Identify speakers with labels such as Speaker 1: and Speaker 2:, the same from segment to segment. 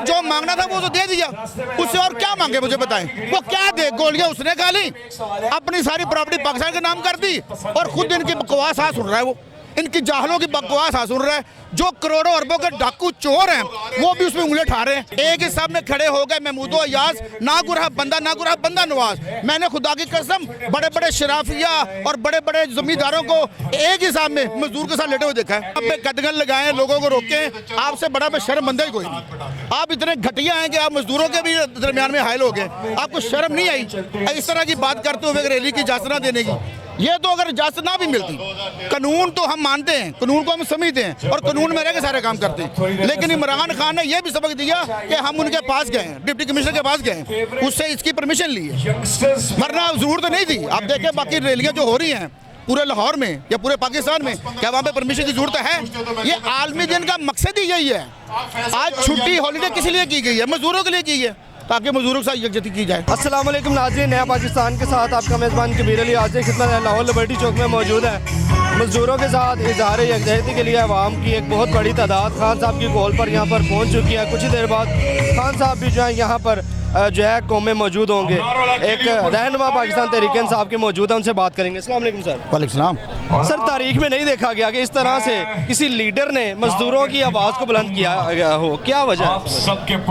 Speaker 1: जो मांगना था वो तो दे दिया, उससे और क्या मांगे मुझे बताएं। वो क्या दे, गोलियां उसने खा ली, अपनी सारी प्रॉपर्टी पाकिस्तान के नाम कर दी और खुद इनकी बकवास हाथ सुन रहा है, वो इनकी जाहलों की बकवास हाथ सुन रहा है। जो करोड़ों अरबों के डाकू चोर हैं वो भी उसमें उंगली उठा रहे हैं। एक ही सामने खड़े हो गए महमूदो अयाज, ना गुरहा बंदा नवाज। मैंने खुदा की कसम बड़े बड़े शराफिया और बड़े बड़े जमींदारों को एक ही सामने मजदूर के साथ लेटे हुए देखा है। अब पे कदगन लगाए, लोगों को रोके, आपसे बड़ा बेशर्म बंदा ही कोई नहीं। आप इतने घटिया हैं कि आप मजदूरों के भी दरमियान में हायल हो गए। आपको शर्म नहीं आई इस तरह की बात करते हुए रैली की इजाजत ना देने की? ये तो अगर इजाजत ना भी मिलती, कानून तो हम मानते हैं, कानून को हम समझते हैं और कानून में रह के सारे काम करते हैं, लेकिन इमरान खान ने यह भी सबक दिया कि हम उनके पास गए, डिप्टी कमिश्नर के पास गए, उससे इसकी परमिशन ली है, वरना जरूरत तो नहीं थी। आप देखें बाकी रैलियां जो हो रही हैं पूरे लाहौर में या पूरे पाकिस्तान में, क्या वहाँ पे परमिशन की जरूरत है? ये आलमी दिन का मकसद ही यही है। आज छुट्टी हॉलीडे किस लिए की गई है? मजदूरों के लिए की है, ताकि मजदूरों के साथ यकजहती की जाए।
Speaker 2: अस्सलाम वालेकुम नाज़रीन, नया पाकिस्तान के साथ आपका मेज़बान कबीर अली आज खिदमत लाहौर लिबर्टी चौक में मौजूद है। मजदूरों के साथ इजहार यकजहती के लिए अवाम की एक बहुत बड़ी तादाद खान साहब की कॉल पर यहाँ पर पहुँच चुकी है। कुछ ही देर बाद खान साहब भी जो है यहाँ पर जो है कौम में मौजूद होंगे। एक रहनुमा पाकिस्तान तहरीक इंसाफ के मौजूद है, उनसे बात करेंगे। अस्सलाम वालेकुम सर।
Speaker 1: वालेकुम सलाम।
Speaker 2: सर, तारीख में नहीं देखा गया कि इस तरह से किसी लीडर ने मजदूरों की आवाज़ को बुलंद किया गया हो, क्या वजह?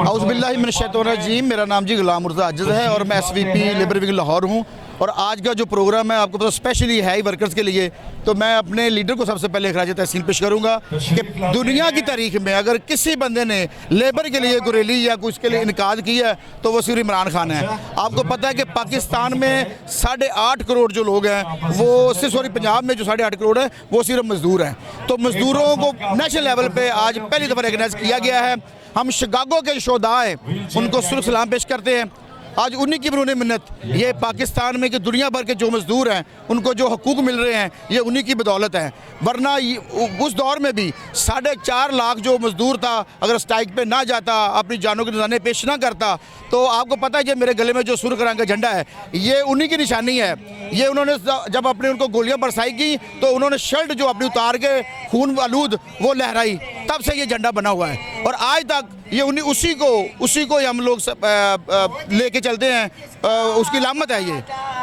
Speaker 1: औज़ुबिल्लाहि मिनश्शैतानिर्रजीम। मेरा नाम जी गुलाम मुर्तज़ा अज्जज है और मैं SVP लेबर विंग लाहौर हूँ। और आज का जो प्रोग्राम है आपको पता स्पेशली है ही वर्कर्स के लिए, तो मैं अपने लीडर को सबसे पहले खराज तहसीन पेश करूँगा कि दुनिया की तारीख में अगर किसी बंदे ने लेबर के लिए गुरेली या कुछ के लिए इनकार किया है तो वो सिर्फ इमरान खान है। आपको पता है कि पाकिस्तान में 8.5 करोड़ जो लोग हैं वो सॉरी पंजाब में जो 8.5 करोड़ है वो सिर्फ मजदूर हैं। तो मजदूरों को नेशनल लेवल पर आज पहली दफ़ा रिकगनाइज किया गया है। हम शिकागो के शोधा है उनको सुल्ह सलाम पेश करते हैं। आज उन्हीं की बरूनी मिन्नत ये पाकिस्तान में कि दुनिया भर के जो मजदूर हैं उनको जो हकूक़ मिल रहे हैं ये उन्हीं की बदौलत है। वरना उस दौर में भी 4.5 लाख जो मजदूर था अगर स्ट्राइक पे ना जाता, अपनी जानों के निशाने पेश ना करता, तो आपको पता है कि मेरे गले में जो सुर्ख रंग का झंडा है ये उन्हीं की निशानी है। ये उन्होंने जब अपने उनको गोलियां बरसाई की तो उन्होंने शर्ट जो अपनी उतार के खून आलूद वो लहराई, तब से ये झंडा बना हुआ है और आज तक ये उसी को हम लोग लेके चलते हैं। उसकी लामत है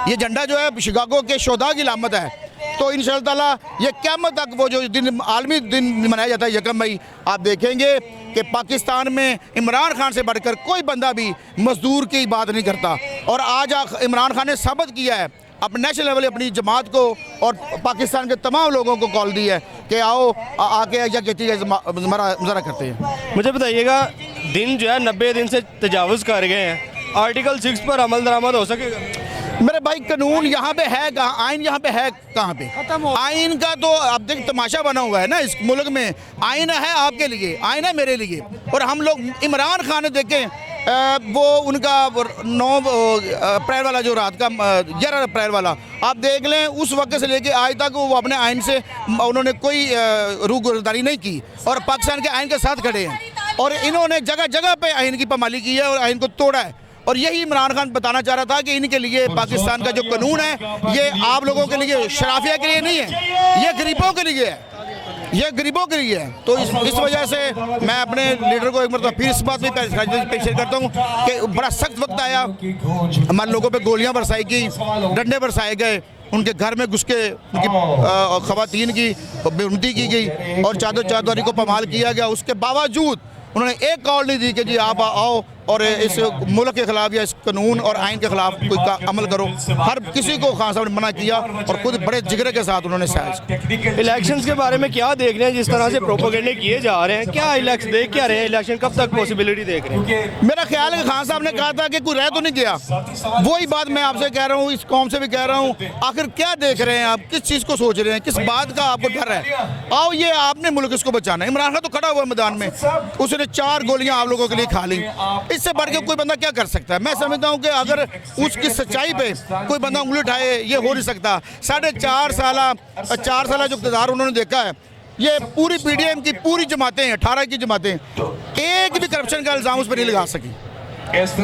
Speaker 1: ये झंडा जो है शिकागो के शोधा की लामत है। तो इंशाअल्लाह ताला ये क़यामत तक वो जो दिन आलमी दिन मनाया जाता है 1 मई, आप देखेंगे कि पाकिस्तान में इमरान खान से बढ़कर कोई बंदा भी मजदूर की बात नहीं करता। और आज इमरान खान ने साबित किया है अपने नेशनल लेवल अपनी जमात को और पाकिस्तान के तमाम लोगों को कॉल दी है कि आओ आके मुज़ाहरा करते हैं।
Speaker 2: मुझे बताइएगा, दिन जो है 90 दिन से तजावुज़ कर गए हैं, आर्टिकल 6 पर अमल दरामद हो सकेगा?
Speaker 1: मेरे भाई कानून यहाँ पे है कहाँ, आइन यहाँ पे है कहाँ पे? आइन का तो अब देख तमाशा बना हुआ है ना इस मुल्क में। आइन है आपके लिए, आइन है मेरे लिए। और हम लोग इमरान खान ने देखें वो उनका 9 अप्रैल वाला जो रात का 11 अप्रैल वाला आप देख लें, उस वक्त से लेके आज तक वो अपने आइन से उन्होंने कोई रूगुरदारी नहीं की और पाकिस्तान के आइन के साथ खड़े हैं। और इन्होंने जगह जगह पे आइन की पामाली की है और आइन को तोड़ा है। और यही इमरान खान बताना चाह रहा था कि इनके लिए पाकिस्तान का जो कानून है ये आप लोगों के लिए, शराफिया के लिए नहीं है, ये गरीबों के लिए है, ये गरीबों के लिए है। तो इस वजह से मैं अपने लीडर को एक मरतबा फिर इस बात में पेश करता हूँ कि बड़ा सख्त वक्त आया, हमारे लोगों पे गोलियां बरसाई गई, डंडे बरसाए गए, उनके घर में घुस के उनकी ख़वातीन की बेइज्जती की गई और चादरी को पमाल किया गया। उसके बावजूद उन्होंने एक कॉल नहीं दी कि जी आप आओ और इस मुल्क के खिलाफ या इस कानून और आइन के खिलाफ कोई का अमल करो। हर किसी को खान साहब ने मना किया और खुद बड़े जिगरे के साथ उन्होंने साइज।
Speaker 2: इलेक्शंस के बारे में क्या देख रहे हैं, जिस तरह से प्रोपेगेंडे किए जा रहे हैं, क्या इलेक्शन देख क्या रहे हैं, इलेक्शन कब तक पॉसिबिलिटी देख रहे हैं?
Speaker 1: मेरा ख्याल है कि खान साहब ने कहा था कि कोई रह तो नहीं गया। वही बात मैं आपसे कह रहा हूँ, इस कौम से भी कह रहा हूँ, आखिर क्या देख रहे हैं आप, किस चीज़ को सोच रहे हैं, किस बात का आपको डर है? आओ ये आपने मुल्क इसको बचाना है। इमरान खान तो खड़ा हुआ मैदान में, उसने 4 गोलियां आप लोगों के लिए खा ली, इससे बढ़ के कोई बंदा क्या कर सकता है? मैं समझता हूं कि अगर उसकी सच्चाई पे कोई बंदा उंगली उठाए ये हो नहीं सकता। 4.5 साल जो इक़्तिदार उन्होंने देखा है, ये पूरी PDM की पूरी जमातें 18 की जमातें एक भी करप्शन का इल्ज़ाम उस पर नहीं लगा सकी।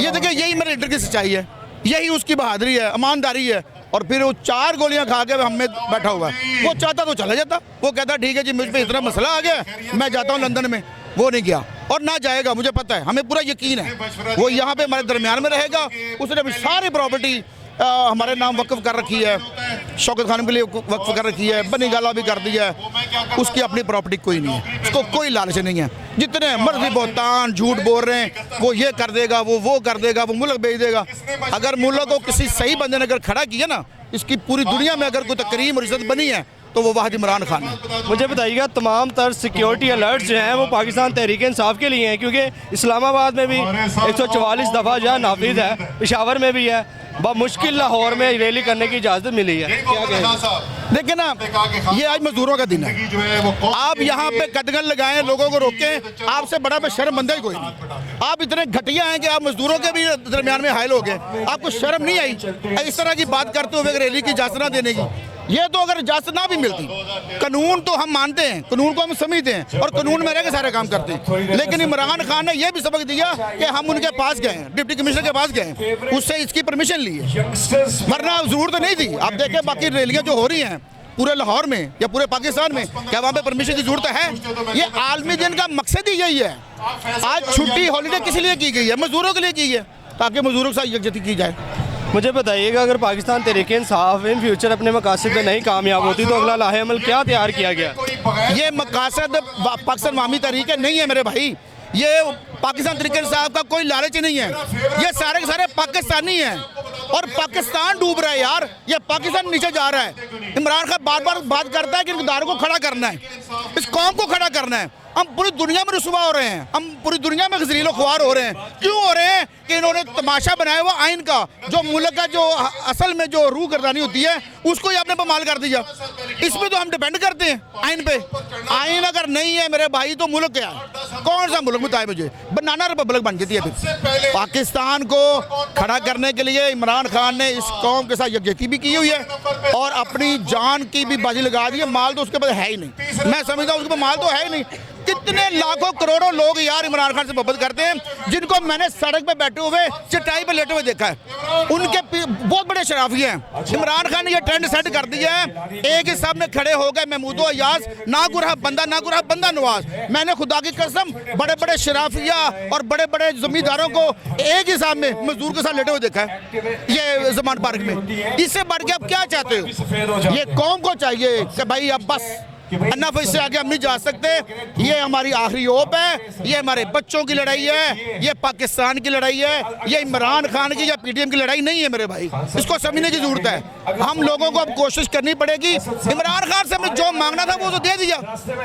Speaker 1: ये देखिए, यही मेरे लीडर की सच्चाई है, यही उसकी बहादुरी है, ईमानदारी है। और फिर वो 4 गोलियां खा के हम में बैठा हुआ है। वो चाहता तो चला जाता, वो कहता ठीक है जी मुझ पर इतना मसला आ गया मैं जाता हूँ लंदन में, वो नहीं गया। और ना जाएगा, मुझे पता है, हमें पूरा यकीन है वो यहाँ पे हमारे दरमियान में रहेगा। उसने अभी सारी प्रॉपर्टी हमारे नाम वक्फ कर रखी है, शौकत खान के लिए वक्फ कर रखी है, बनी गाला भी कर दिया है। उसकी अपनी प्रॉपर्टी कोई नहीं है, उसको कोई लालच नहीं है। जितने मर्जी बोहतान झूठ बोल रहे हैं, वो ये कर देगा, वो कर देगा, वो मुल्क बेच देगा। अगर मुल्क को किसी सही बंदे ने अगर खड़ा किया ना, इसकी पूरी दुनिया में अगर कोई तकरीम और इज्जत बनी है तो वो वाहिद इमरान खान है।
Speaker 2: मुझे बताइएगा, तमाम तर सिक्योरिटी अलर्ट जो हैं वो पाकिस्तान तहरीक इंसाफ के लिए हैं, क्योंकि इस्लामाबाद में भी 144 दफ़ा जो है नाफिज है, पेशावर में भी है, मुश्किल लाहौर में रैली करने की इजाज़त मिली है। क्या कहेंगे?
Speaker 1: देखिए ना, ये आज मजदूरों का दिन है। आप यहाँ पे कदगन लगाएं, लोगों को रोकें, आपसे बड़ा शर्म बंदा ही कोई नहीं। आप इतने घटिया हैं कि आप मजदूरों के भी दरमियान में हायल हो गए। आपको शर्म नहीं आई इस तरह की बात करते हुए रैली की इजाज़त ना देने की? ये तो अगर इजाज़त ना भी मिलती, कानून तो हम मानते हैं, कानून को हम समझते हैं और कानून में रह के सारे काम करते हैं, लेकिन इमरान खान ने यह भी सबक दिया कि हम उनके पास गए, डिप्टी कमिश्नर के पास गए, उससे इसकी परमिशन ली है, वरना जरूरत तो नहीं थी। आप देखें बाकी रैलियाँ जो हो रही हैं पूरे लाहौर में या पूरे पाकिस्तान में, क्या वहाँ पे परमिशन की जरूरत है? ये आलमी दिन का मकसद ही यही है। आज छुट्टी हॉलीडे किस लिए की गई है? मजदूरों के लिए की है, ताकि मजदूरों के साथ यकजहती की जाए।
Speaker 2: मुझे बताइएगा, अगर पाकिस्तान तहरीक इंसाफ इन फ्यूचर अपने मकासद में नहीं कामयाब होती तो अगला लाहे अमल क्या तैयार किया गया?
Speaker 1: ये मकासद पाकिस्तान अवामी तहरीक नहीं है मेरे भाई, ये पाकिस्तान तहरीक इंसाफ का कोई लालच नहीं है। ये सारे के सारे पाकिस्तानी हैं और पाकिस्तान डूब रहा है यार, ये पाकिस्तान नीचे जा रहा है। इमरान खान बार बार बात करता है कि इक़्तिदार को खड़ा करना है, इस कौम को खड़ा करना है। हम पूरी दुनिया में रुसवा हो रहे हैं, हम पूरी दुनिया में ग़लीलो ख्वार हो रहे हैं। क्यों हो रहे हैं? कि इन्होंने तमाशा बनाया हुआ आइन का, जो मुल्क का जो असल में जो रूह गर्दानी होती है उसको ही आपने बमाल कर दिया। इसमें तो हम डिपेंड करते हैं आइन पे। आइन अगर नहीं है मेरे भाई तो मुल्क क्या है? कौन सा मुल्क बताए मुझे? बनाना रिपब्लिक बन जाती है। फिर पाकिस्तान को खड़ा करने के लिए इमरान खान ने इस कौम के साथ यकजहती भी की हुई है और अपनी जान की भी बाजी लगा दी है। माल तो उसके पास है ही नहीं, मैं समझता हूँ उसके पास माल तो है ही नहीं। कितने लाखों करोड़ों लोग यार इमरान खान से मोहब्बत करते हैं, जिनको मैंने सड़क पे बैठे हुए चटाई पे लेटे हुए देखा है। उनके बहुत बड़े शराफी हैं। इमरान खान ने ये ट्रेंड सेट कर दिया है, एक ही सामने खड़े हो गए महमूद अयाज, ना गुरहा बंदा नवाज। मैंने खुदा की कसम बड़े बड़े शराफिया और बड़े बड़े जमींदारों को एक ही सामने मजदूर के साथ लेटे हुए देखा है ये ज़मान पार्क में। इससे बढ़ के आप क्या चाहते हो? ये कौम को चाहिए कि भाई अब बस अन्ना इससे आगे हम नहीं जा सकते। ये हमारी आखिरी होप है, ये हमारे बच्चों की लड़ाई है, ये पाकिस्तान की लड़ाई है, ये इमरान खान की या पीटीएम की लड़ाई नहीं है मेरे भाई। इसको समझने की जरूरत है। हम लोगों को अब कोशिश करनी पड़ेगी। इमरान खान से हमने जो मांगना था वो तो दे दिया,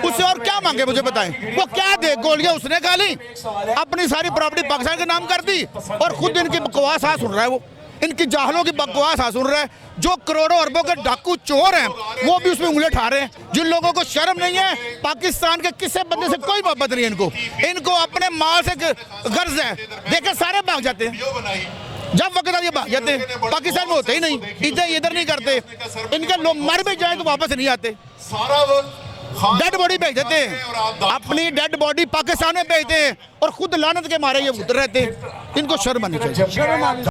Speaker 1: उससे और क्या मांगे मुझे बताएं? वो क्या दे? गोलियां उसने खा ली, अपनी सारी प्रॉपर्टी पाकिस्तान के नाम कर दी और खुद इनकी बकवास हाथ सुन रहा है। वो इनकी जाहलों की बकवास हाथ सुन रहा है। जो करोड़ों अरबों के डाकू चोर हैं वो भी उसमें उंगली उठा रहे हैं। जिन लोगों को शर्म नहीं है, पाकिस्तान के किसी बंदे से कोई मोहब्बत नहीं है इनको अपने माल से गर्ज है। देखे सारे भाग जाते हैं, जब वक्त आती है भाग जाते हैं। पाकिस्तान में होते ही नहीं, इधर नहीं करते। इनके लोग मर भी जाए तो वापस नहीं आते, डेड बॉडी भेज देते हैं। अपनी डेड बॉडी पाकिस्तान में भेजते हैं और खुद लानत के मारे ये उतर रहते हैं। इनको शर्म आनी चाहिए।